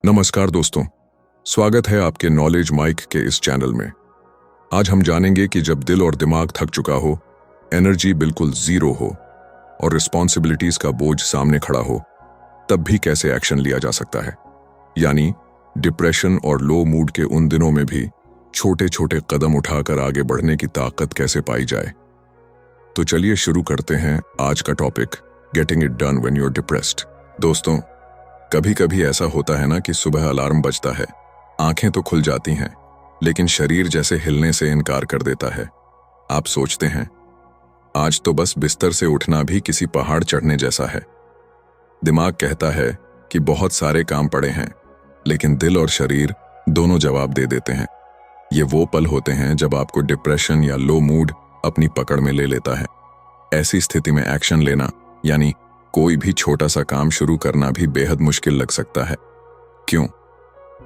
नमस्कार दोस्तों, स्वागत है आपके नॉलेज माइक के इस चैनल में। आज हम जानेंगे कि जब दिल और दिमाग थक चुका हो, एनर्जी बिल्कुल जीरो हो और रिस्पॉन्सिबिलिटीज का बोझ सामने खड़ा हो, तब भी कैसे एक्शन लिया जा सकता है। यानी डिप्रेशन और लो मूड के उन दिनों में भी छोटे छोटे कदम उठाकर आगे बढ़ने की ताकत कैसे पाई जाए। तो चलिए शुरू करते हैं आज का topic, getting it done when you are depressed. दोस्तों, कभी कभी ऐसा होता है ना कि सुबह अलार्म बजता है, आंखें तो खुल जाती हैं, लेकिन शरीर जैसे हिलने से इनकार कर देता है। आप सोचते हैं आज तो बस बिस्तर से उठना भी किसी पहाड़ चढ़ने जैसा है। दिमाग कहता है कि बहुत सारे काम पड़े हैं, लेकिन दिल और शरीर दोनों जवाब दे देते हैं। ये वो पल होते हैं जब आपको डिप्रेशन या लो मूड अपनी पकड़ में ले लेता है। ऐसी स्थिति में एक्शन लेना, यानी कोई भी छोटा सा काम शुरू करना भी बेहद मुश्किल लग सकता है। क्यों?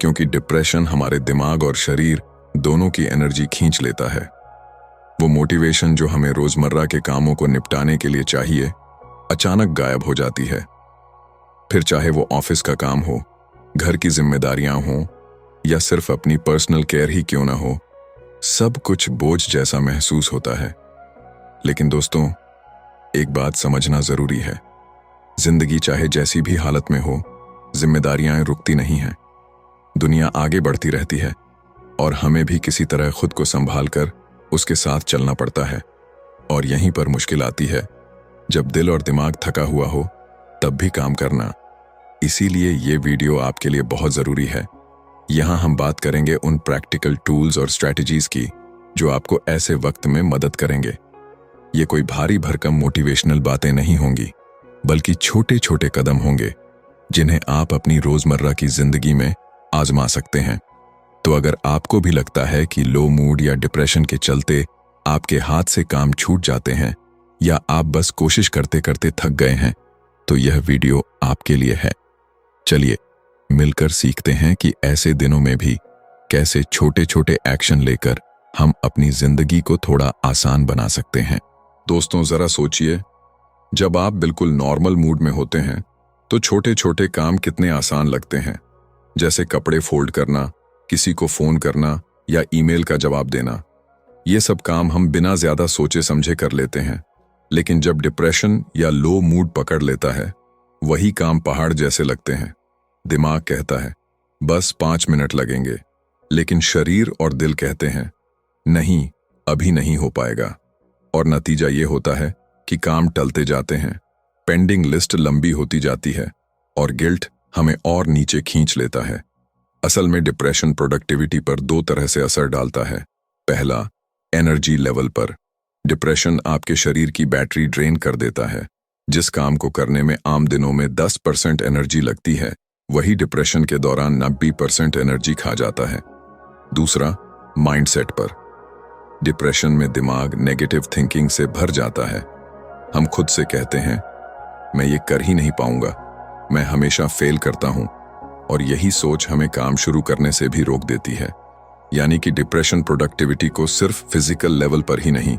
क्योंकि डिप्रेशन हमारे दिमाग और शरीर दोनों की एनर्जी खींच लेता है। वो मोटिवेशन जो हमें रोजमर्रा के कामों को निपटाने के लिए चाहिए, अचानक गायब हो जाती है। फिर चाहे वो ऑफिस का काम हो, घर की जिम्मेदारियां हों या सिर्फ अपनी पर्सनल केयर ही क्यों ना हो, सब कुछ बोझ जैसा महसूस होता है। लेकिन दोस्तों, एक बात समझना जरूरी है, जिंदगी चाहे जैसी भी हालत में हो, जिम्मेदारियां रुकती नहीं हैं। दुनिया आगे बढ़ती रहती है और हमें भी किसी तरह खुद को संभाल कर उसके साथ चलना पड़ता है। और यहीं पर मुश्किल आती है, जब दिल और दिमाग थका हुआ हो तब भी काम करना। इसीलिए ये वीडियो आपके लिए बहुत जरूरी है। यहाँ हम बात करेंगे उन प्रैक्टिकल टूल्स और स्ट्रैटेजीज की जो आपको ऐसे वक्त में मदद करेंगे। ये कोई भारी भरकम मोटिवेशनल बातें नहीं होंगी, बल्कि छोटे छोटे कदम होंगे जिन्हें आप अपनी रोजमर्रा की जिंदगी में आजमा सकते हैं। तो अगर आपको भी लगता है कि लो मूड या डिप्रेशन के चलते आपके हाथ से काम छूट जाते हैं, या आप बस कोशिश करते करते थक गए हैं, तो यह वीडियो आपके लिए है। चलिए मिलकर सीखते हैं कि ऐसे दिनों में भी कैसे छोटे छोटे एक्शन लेकर हम अपनी जिंदगी को थोड़ा आसान बना सकते हैं। दोस्तों, जरा सोचिए, जब आप बिल्कुल नॉर्मल मूड में होते हैं तो छोटे छोटे काम कितने आसान लगते हैं, जैसे कपड़े फोल्ड करना, किसी को फोन करना या ईमेल का जवाब देना। ये सब काम हम बिना ज्यादा सोचे समझे कर लेते हैं। लेकिन जब डिप्रेशन या लो मूड पकड़ लेता है, वही काम पहाड़ जैसे लगते हैं। दिमाग कहता है बस 5 मिनट लगेंगे, लेकिन शरीर और दिल कहते हैं नहीं, अभी नहीं हो पाएगा। और नतीजा ये होता है कि काम टलते जाते हैं, पेंडिंग लिस्ट लंबी होती जाती है और गिल्ट हमें और नीचे खींच लेता है। असल में डिप्रेशन प्रोडक्टिविटी पर 2 तरह से असर डालता है। पहला, एनर्जी लेवल पर। डिप्रेशन आपके शरीर की बैटरी ड्रेन कर देता है। जिस काम को करने में आम दिनों में 10% एनर्जी लगती है, वही डिप्रेशन के दौरान 90% एनर्जी खा जाता है। दूसरा, माइंडसेट पर। डिप्रेशन में दिमाग नेगेटिव थिंकिंग से भर जाता है। हम खुद से कहते हैं मैं ये कर ही नहीं पाऊंगा, मैं हमेशा फेल करता हूं, और यही सोच हमें काम शुरू करने से भी रोक देती है। यानी कि डिप्रेशन प्रोडक्टिविटी को सिर्फ फिजिकल लेवल पर ही नहीं,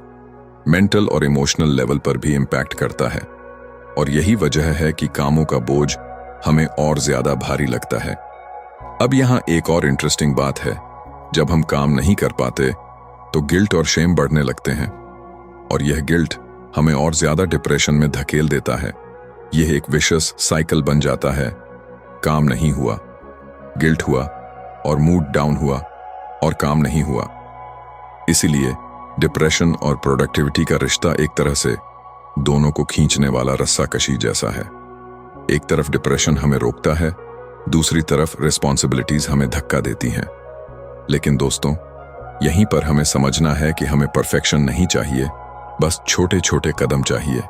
मेंटल और इमोशनल लेवल पर भी इम्पैक्ट करता है। और यही वजह है कि कामों का बोझ हमें और ज्यादा भारी लगता है। अब यहाँ एक और इंटरेस्टिंग बात है, जब हम काम नहीं कर पाते तो गिल्ट और शेम बढ़ने लगते हैं, और यह गिल्ट हमें और ज्यादा डिप्रेशन में धकेल देता है। यह एक विशेष साइकिल बन जाता है। काम नहीं हुआ, गिल्ट हुआ, और मूड डाउन हुआ, और काम नहीं हुआ। इसीलिए डिप्रेशन और प्रोडक्टिविटी का रिश्ता एक तरह से दोनों को खींचने वाला रस्साकशी जैसा है। एक तरफ डिप्रेशन हमें रोकता है, दूसरी तरफ रिस्पॉन्सिबिलिटीज हमें धक्का देती हैं। लेकिन दोस्तों, यहीं पर हमें समझना है कि हमें परफेक्शन नहीं चाहिए, बस छोटे छोटे कदम चाहिए।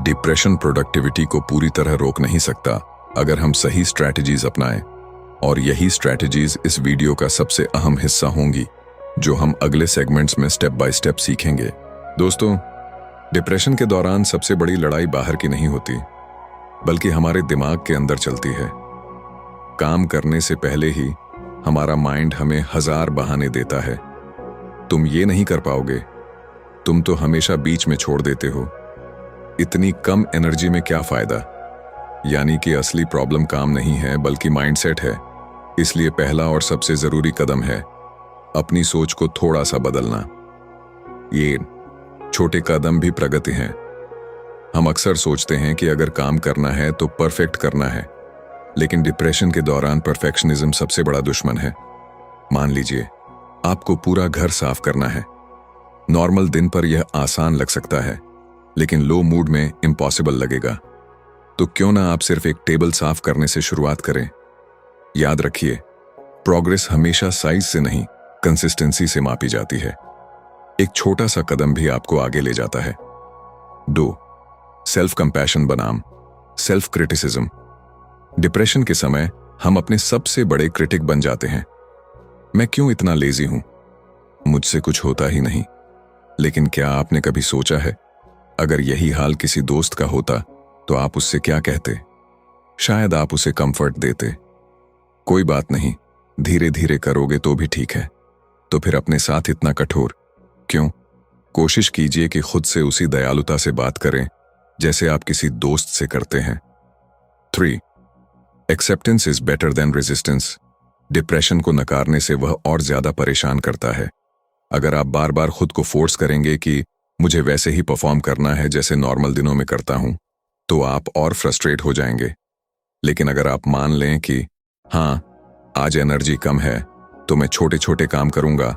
डिप्रेशन प्रोडक्टिविटी को पूरी तरह रोक नहीं सकता अगर हम सही स्ट्रैटेजीज अपनाएं, और यही स्ट्रैटेजीज इस वीडियो का सबसे अहम हिस्सा होंगी, जो हम अगले सेगमेंट्स में स्टेप बाय स्टेप सीखेंगे। दोस्तों, डिप्रेशन के दौरान सबसे बड़ी लड़ाई बाहर की नहीं होती, बल्कि हमारे दिमाग के अंदर चलती है। काम करने से पहले ही हमारा माइंड हमें 1000 बहाने देता है। तुम ये नहीं कर पाओगे, तुम तो हमेशा बीच में छोड़ देते हो, इतनी कम एनर्जी में क्या फायदा। यानी कि असली प्रॉब्लम काम नहीं है, बल्कि माइंडसेट है। इसलिए पहला और सबसे जरूरी कदम है अपनी सोच को थोड़ा सा बदलना। ये छोटे कदम भी प्रगति हैं। हम अक्सर सोचते हैं कि अगर काम करना है तो परफेक्ट करना है, लेकिन डिप्रेशन के दौरान परफेक्शनिज्म सबसे बड़ा दुश्मन है। मान लीजिए आपको पूरा घर साफ करना है। नॉर्मल दिन पर यह आसान लग सकता है, लेकिन लो मूड में इम्पॉसिबल लगेगा। तो क्यों ना आप सिर्फ एक टेबल साफ करने से शुरुआत करें। याद रखिए, प्रोग्रेस हमेशा साइज से नहीं, कंसिस्टेंसी से मापी जाती है। एक छोटा सा कदम भी आपको आगे ले जाता है। 2. सेल्फ कंपैशन बनाम सेल्फ क्रिटिसिज्म। डिप्रेशन के समय हम अपने सबसे बड़े क्रिटिक बन जाते हैं। मैं क्यों इतना लेजी हूं? मुझसे कुछ होता ही नहीं। लेकिन क्या आपने कभी सोचा है, अगर यही हाल किसी दोस्त का होता तो आप उससे क्या कहते? शायद आप उसे कंफर्ट देते। कोई बात नहीं, धीरे धीरे करोगे तो भी ठीक है। तो फिर अपने साथ इतना कठोर क्यों? कोशिश कीजिए कि खुद से उसी दयालुता से बात करें जैसे आप किसी दोस्त से करते हैं। 3. Acceptance is better than resistance. Depression को नकारने से वह और ज्यादा परेशान करता है। अगर आप बार बार खुद को फोर्स करेंगे कि मुझे वैसे ही परफॉर्म करना है जैसे नॉर्मल दिनों में करता हूं, तो आप और फ्रस्ट्रेट हो जाएंगे। लेकिन अगर आप मान लें कि हाँ, आज एनर्जी कम है तो मैं छोटे छोटे काम करूंगा,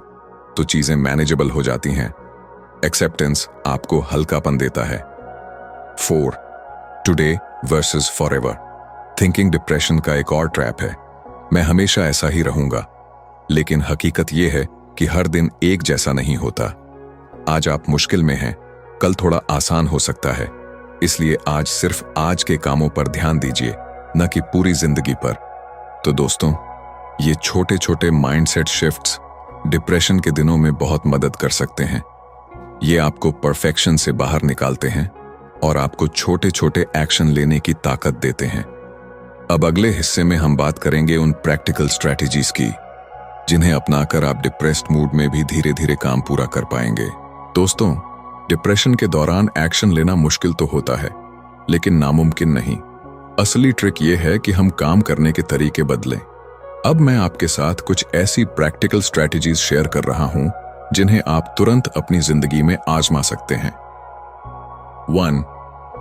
तो चीजें मैनेजेबल हो जाती हैं। एक्सेप्टेंस आपको हल्कापन देता है। 4. Today versus forever. Thinking depression का एक और ट्रैप है। मैं हमेशा ऐसा ही रहूंगा, लेकिन हकीकत यह है कि हर दिन एक जैसा नहीं होता। आज आप मुश्किल में हैं, कल थोड़ा आसान हो सकता है। इसलिए आज सिर्फ आज के कामों पर ध्यान दीजिए, न कि पूरी जिंदगी पर। तो दोस्तों, ये छोटे छोटे माइंडसेट शिफ्ट्स डिप्रेशन के दिनों में बहुत मदद कर सकते हैं। ये आपको परफेक्शन से बाहर निकालते हैं और आपको छोटे छोटे एक्शन लेने की ताकत देते हैं। अब अगले हिस्से में हम बात करेंगे उन प्रैक्टिकल स्ट्रैटेजीज की जिन्हें अपनाकर आप डिप्रेस्ड मूड में भी धीरे धीरे काम पूरा कर पाएंगे। दोस्तों, डिप्रेशन के दौरान एक्शन लेना मुश्किल तो होता है, लेकिन नामुमकिन नहीं। असली ट्रिक ये है कि हम काम करने के तरीके बदलें। अब मैं आपके साथ कुछ ऐसी प्रैक्टिकल स्ट्रैटेजीज शेयर कर रहा हूं जिन्हें आप तुरंत अपनी जिंदगी में आजमा सकते हैं। 1.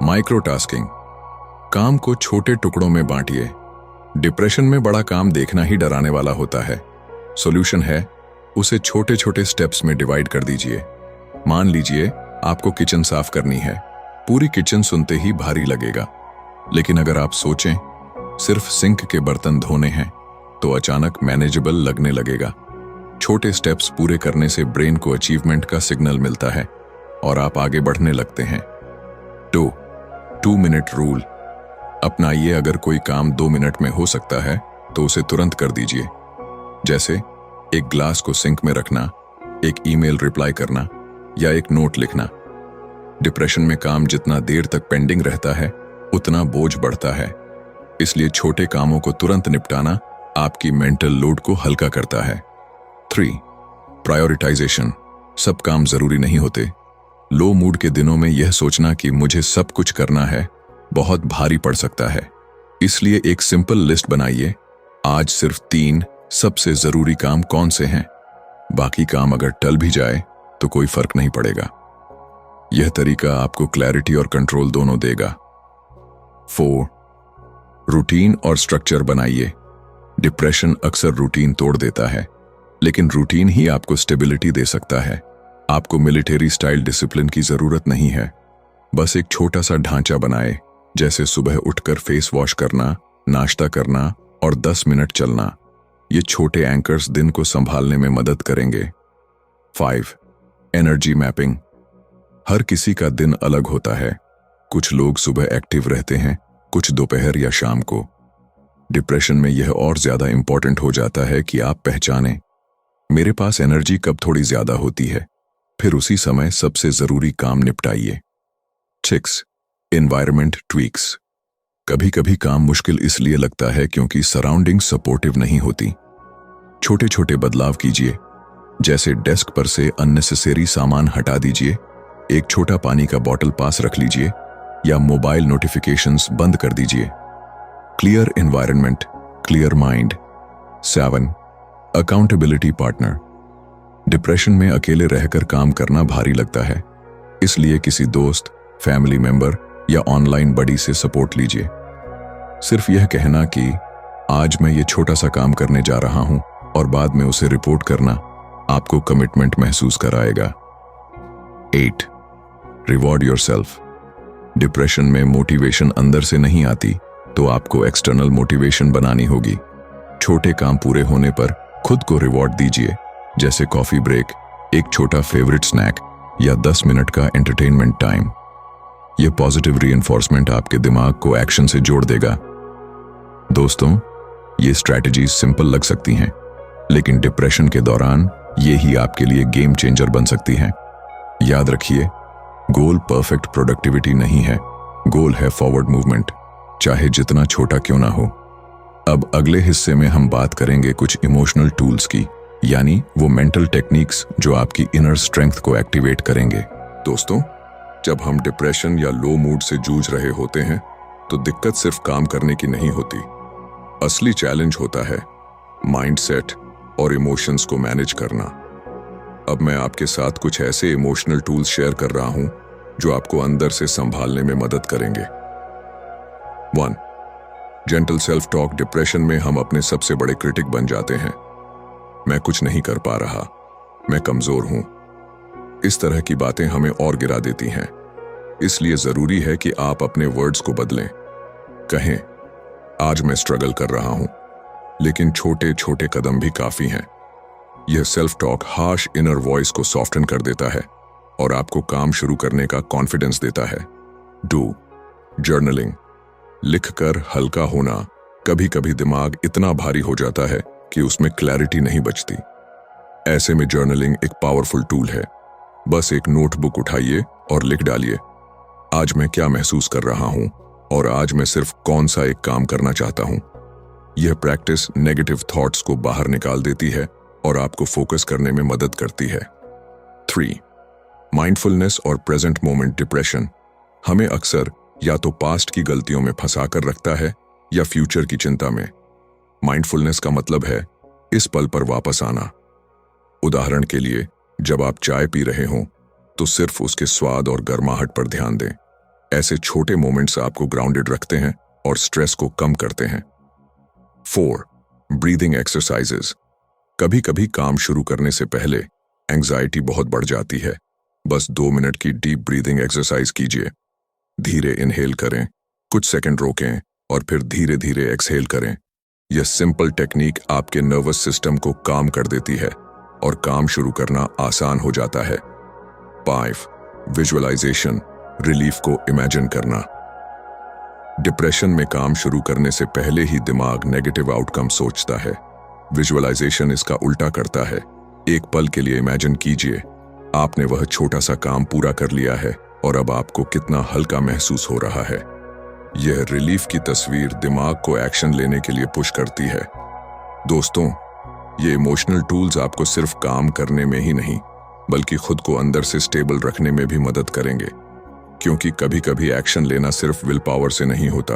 माइक्रोटास्किंग। काम को छोटे टुकड़ों में बांटिए। डिप्रेशन में बड़ा काम देखना ही डराने वाला होता है। सॉल्यूशन है, उसे छोटे छोटे स्टेप्स में डिवाइड कर दीजिए। मान लीजिए आपको किचन साफ करनी है। पूरी किचन सुनते ही भारी लगेगा, लेकिन अगर आप सोचें सिर्फ सिंक के बर्तन धोने हैं तो अचानक मैनेजेबल लगने लगेगा। छोटे स्टेप्स पूरे करने से ब्रेन को अचीवमेंट का सिग्नल मिलता है और आप आगे बढ़ने लगते हैं। 2 मिनट रूल अपनाइए। अगर कोई काम 2 मिनट में हो सकता है तो उसे तुरंत कर दीजिए। जैसे एक ग्लास को सिंक में रखना, एक ईमेल रिप्लाई करना या एक नोट लिखना। डिप्रेशन में काम जितना देर तक पेंडिंग रहता है उतना बोझ बढ़ता है। इसलिए छोटे कामों को तुरंत निपटाना आपकी मेंटल लोड को हल्का करता है। 3. प्रायोरिटाइजेशन। सब काम जरूरी नहीं होते। लो मूड के दिनों में यह सोचना कि मुझे सब कुछ करना है बहुत भारी पड़ सकता है। इसलिए एक सिंपल लिस्ट बनाइए। आज सिर्फ 3 सबसे जरूरी काम कौन से हैं। बाकी काम अगर टल भी जाए तो कोई फर्क नहीं पड़ेगा। यह तरीका आपको क्लैरिटी और कंट्रोल दोनों देगा। 4. रूटीन और स्ट्रक्चर बनाइए। डिप्रेशन अक्सर रूटीन तोड़ देता है, लेकिन रूटीन ही आपको स्टेबिलिटी दे सकता है। आपको मिलिट्री स्टाइल डिसिप्लिन की जरूरत नहीं है। बस एक छोटा सा ढांचा बनाए, जैसे सुबह उठकर फेस वॉश करना, नाश्ता करना और 10 मिनट चलना। ये छोटे एंकर्स दिन को संभालने में मदद करेंगे। 5. Energy mapping. हर किसी का दिन अलग होता है। कुछ लोग सुबह एक्टिव रहते हैं, कुछ दोपहर या शाम को। डिप्रेशन में यह और ज्यादा इंपॉर्टेंट हो जाता है कि आप पहचानें मेरे पास एनर्जी कब थोड़ी ज्यादा होती है, फिर उसी समय सबसे जरूरी काम निपटाइए। 6. Environment tweaks. कभी कभी काम मुश्किल इसलिए लगता है क्योंकि सराउंडिंग सपोर्टिव नहीं होती। छोटे छोटे बदलाव कीजिए, जैसे डेस्क पर से अननेसेसरी सामान हटा दीजिए, एक छोटा पानी का बॉटल पास रख लीजिए या मोबाइल नोटिफिकेशंस बंद कर दीजिए। Clear environment, clear mind. 7. Accountability partner. Depression में अकेले रहकर काम करना भारी लगता है, इसलिए किसी दोस्त, फैमिली मेंबर या ऑनलाइन बडी से सपोर्ट लीजिए। सिर्फ यह कहना कि आज मैं ये छोटा सा काम करने जा रहा हूं और बाद में उसे रिपोर्ट करना आपको कमिटमेंट महसूस कराएगा। 8. Reward yourself. डिप्रेशन में मोटिवेशन अंदर से नहीं आती, तो आपको एक्सटर्नल मोटिवेशन बनानी होगी। छोटे काम पूरे होने पर खुद को रिवॉर्ड दीजिए, जैसे कॉफी ब्रेक, एक छोटा फेवरेट स्नैक या 10 मिनट का एंटरटेनमेंट टाइम। यह पॉजिटिव रीइंफोर्समेंट आपके दिमाग को एक्शन से जोड़ देगा। दोस्तों, ये स्ट्रैटेजीज सिंपल लग सकती हैं, लेकिन डिप्रेशन के दौरान ये ही आपके लिए गेम चेंजर बन सकती हैं। याद रखिए, गोल परफेक्ट प्रोडक्टिविटी नहीं है, गोल है फॉरवर्ड मूवमेंट, चाहे जितना छोटा क्यों ना हो। अब अगले हिस्से में हम बात करेंगे कुछ इमोशनल टूल्स की, यानी वो मेंटल टेक्निक्स जो आपकी इनर स्ट्रेंथ को एक्टिवेट करेंगे। दोस्तों, जब हम डिप्रेशन या लो मूड से जूझ रहे होते हैं, तो दिक्कत सिर्फ काम करने की नहीं होती। असली चैलेंज होता है माइंडसेट और इमोशंस को मैनेज करना। अब मैं आपके साथ कुछ ऐसे इमोशनल टूल्स शेयर कर रहा हूं जो आपको अंदर से संभालने में मदद करेंगे। 1. Gentle self talk. डिप्रेशन में हम अपने सबसे बड़े क्रिटिक बन जाते हैं। मैं कुछ नहीं कर पा रहा, मैं कमजोर हूं। इस तरह की बातें हमें और गिरा देती हैं। इसलिए जरूरी है कि आप अपने वर्ड्स को बदलें। कहें, आज मैं स्ट्रगल कर रहा हूं, लेकिन छोटे छोटे कदम भी काफी हैं। यह self talk harsh inner voice को सॉफ्टन कर देता है और आपको काम शुरू करने का कॉन्फिडेंस देता है। 2. जर्नलिंग। लिखकर हल्का होना। कभी कभी दिमाग इतना भारी हो जाता है कि उसमें क्लैरिटी नहीं बचती। ऐसे में जर्नलिंग एक पावरफुल टूल है। बस एक नोटबुक उठाइए और लिख डालिए, आज मैं क्या महसूस कर रहा हूं और आज मैं सिर्फ कौन सा एक काम करना चाहता हूं। यह प्रैक्टिस नेगेटिव थॉट्स को बाहर निकाल देती है और आपको फोकस करने में मदद करती है। 3. माइंडफुलनेस और प्रेजेंट मोमेंट। डिप्रेशन हमें अक्सर या तो पास्ट की गलतियों में फंसा कर रखता है या फ्यूचर की चिंता में। माइंडफुलनेस का मतलब है इस पल पर वापस आना। उदाहरण के लिए, जब आप चाय पी रहे हों तो सिर्फ उसके स्वाद और गर्माहट पर ध्यान दें। ऐसे छोटे मोमेंट्स आपको ग्राउंडेड रखते हैं और स्ट्रेस को कम करते हैं। 4. Breathing exercises. कभी कभी काम शुरू करने से पहले एंजाइटी बहुत बढ़ जाती है। बस 2 मिनट की डीप ब्रीदिंग एक्सरसाइज कीजिए। धीरे इनहेल करें, कुछ सेकंड रोकें और फिर धीरे धीरे एक्सहेल करें। यह सिंपल टेक्निक आपके नर्वस सिस्टम को काम कर देती है और काम शुरू करना आसान हो जाता है। 5. विजुअलाइजेशन। रिलीफ को इमेजिन करना। डिप्रेशन में काम शुरू करने से पहले ही दिमाग नेगेटिव आउटकम सोचता है। विजुअलाइजेशन इसका उल्टा करता है। एक पल के लिए इमेजिन कीजिए, आपने वह छोटा सा काम पूरा कर लिया है और अब आपको कितना हल्का महसूस हो रहा है। यह रिलीफ की तस्वीर दिमाग को एक्शन लेने के लिए पुश करती है। दोस्तों, ये इमोशनल टूल्स आपको सिर्फ काम करने में ही नहीं, बल्कि खुद को अंदर से स्टेबल रखने में भी मदद करेंगे। क्योंकि कभी कभी एक्शन लेना सिर्फ विल पावर से नहीं होता,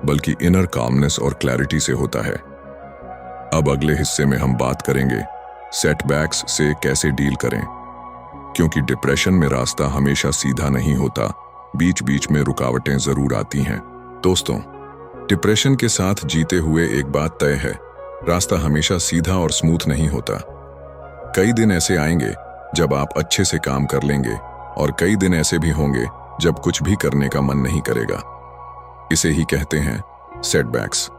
बल्कि इनर कामनेस और क्लैरिटी से होता है। अब अगले हिस्से में हम बात करेंगे सेटबैक्स से कैसे डील करें। क्योंकि डिप्रेशन में रास्ता हमेशा सीधा नहीं होता, बीच बीच में रुकावटें जरूर आती हैं। दोस्तों, डिप्रेशन के साथ जीते हुए एक बात तय है, रास्ता हमेशा सीधा और स्मूथ नहीं होता। कई दिन ऐसे आएंगे जब आप अच्छे से काम कर लेंगे और कई दिन ऐसे भी होंगे जब कुछ भी करने का मन नहीं करेगा। इसे ही कहते हैं सेटबैक्स।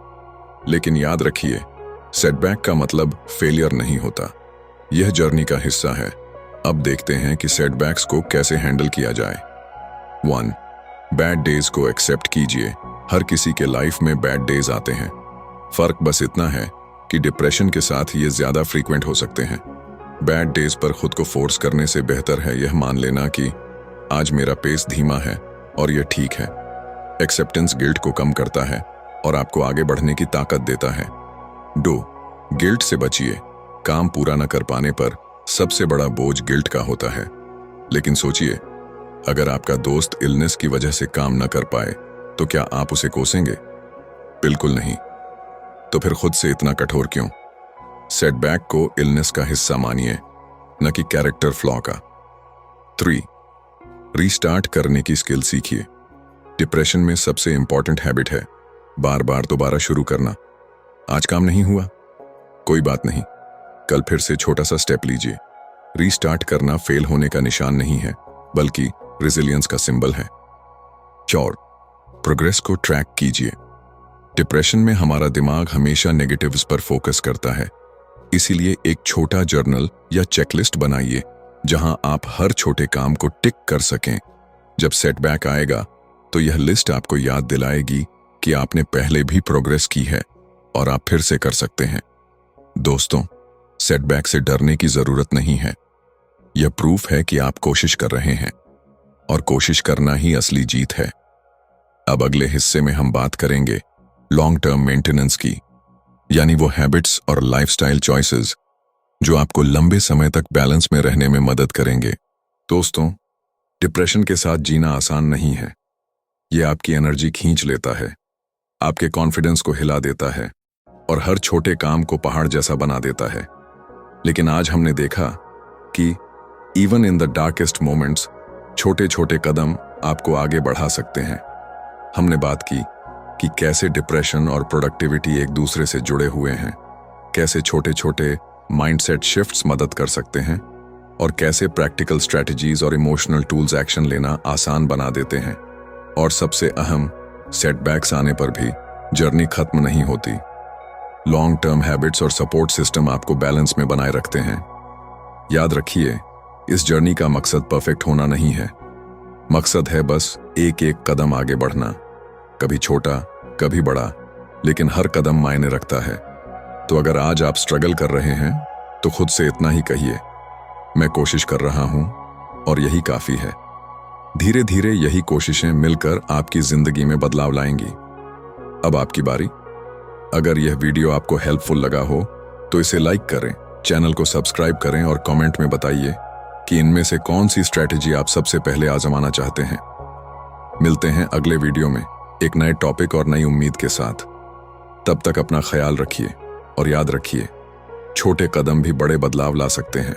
लेकिन याद रखिए, सेटबैक का मतलब फेलियर नहीं होता, यह जर्नी का हिस्सा है। अब देखते हैं कि सेटबैक्स को कैसे हैंडल किया जाए। 1. बैड डेज को एक्सेप्ट कीजिए। हर किसी के लाइफ में बैड डेज आते हैं। फर्क बस इतना है कि डिप्रेशन के साथ ये ज्यादा फ्रीक्वेंट हो सकते हैं। बैड डेज पर खुद को फोर्स करने से बेहतर है यह मान लेना कि आज मेरा पेस धीमा है और यह ठीक है। एक्सेप्टेंस गिल्ट को कम करता है और आपको आगे बढ़ने की ताकत देता है। 2. गिल्ट से बचिए। काम पूरा न कर पाने पर सबसे बड़ा बोझ गिल्ट का होता है। लेकिन सोचिए, अगर आपका दोस्त इलनेस की वजह से काम न कर पाए तो क्या आप उसे कोसेंगे? बिल्कुल नहीं। तो फिर खुद से इतना कठोर क्यों? सेटबैक को इलनेस का हिस्सा मानिए, न कि कैरेक्टर फ्लॉ का। 3. रीस्टार्ट करने की स्किल सीखिए। डिप्रेशन में सबसे इंपॉर्टेंट हैबिट है बार बार दोबारा शुरू करना। आज काम नहीं हुआ, कोई बात नहीं, कल फिर से छोटा सा स्टेप लीजिए। रीस्टार्ट करना फेल होने का निशान नहीं है, बल्कि रेजिलियंस का सिंबल है। 4. प्रोग्रेस को ट्रैक कीजिए। डिप्रेशन में हमारा दिमाग हमेशा नेगेटिव्स पर फोकस करता है, इसीलिए एक छोटा जर्नल या चेकलिस्ट बनाइए जहां आप हर छोटे काम को टिक कर सकें। जब सेटबैक आएगा तो यह लिस्ट आपको याद दिलाएगी कि आपने पहले भी प्रोग्रेस की है और आप फिर से कर सकते हैं। दोस्तों, सेटबैक से डरने की जरूरत नहीं है। यह प्रूफ है कि आप कोशिश कर रहे हैं, और कोशिश करना ही असली जीत है। अब अगले हिस्से में हम बात करेंगे लॉन्ग टर्म मेंटेनेंस की, यानी वो हैबिट्स और लाइफस्टाइल चॉइसेस जो आपको लंबे समय तक बैलेंस में रहने में मदद करेंगे। दोस्तों, डिप्रेशन के साथ जीना आसान नहीं है। ये आपकी एनर्जी खींच लेता है, आपके कॉन्फिडेंस को हिला देता है और हर छोटे काम को पहाड़ जैसा बना देता है। लेकिन आज हमने देखा कि even in the darkest moments छोटे छोटे कदम आपको आगे बढ़ा सकते हैं। हमने बात की कि कैसे डिप्रेशन और प्रोडक्टिविटी एक दूसरे से जुड़े हुए हैं, कैसे छोटे छोटे माइंडसेट शिफ्ट्स मदद कर सकते हैं और कैसे प्रैक्टिकल स्ट्रैटेजीज और इमोशनल टूल्स एक्शन लेना आसान बना देते हैं। और सबसे अहम, सेटबैक्स आने पर भी जर्नी खत्म नहीं होती। लॉन्ग टर्म हैबिट्स और सपोर्ट सिस्टम आपको बैलेंस में बनाए रखते हैं। याद रखिए, इस जर्नी का मकसद परफेक्ट होना नहीं है। मकसद है बस एक एक कदम आगे बढ़ना, कभी छोटा कभी बड़ा, लेकिन हर कदम मायने रखता है। तो अगर आज आप स्ट्रगल कर रहे हैं तो खुद से इतना ही कहिए, मैं कोशिश कर रहा हूं और यही काफी है। धीरे धीरे यही कोशिशें मिलकर आपकी जिंदगी में बदलाव लाएंगी। अब आपकी बारी। अगर यह वीडियो आपको हेल्पफुल लगा हो तो इसे लाइक करें, चैनल को सब्सक्राइब करें और कमेंट में बताइए कि इनमें से कौन सी स्ट्रैटेजी आप सबसे पहले आजमाना चाहते हैं। मिलते हैं अगले वीडियो में एक नए टॉपिक और नई उम्मीद के साथ। तब तक अपना ख्याल रखिए और याद रखिए, छोटे कदम भी बड़े बदलाव ला सकते हैं।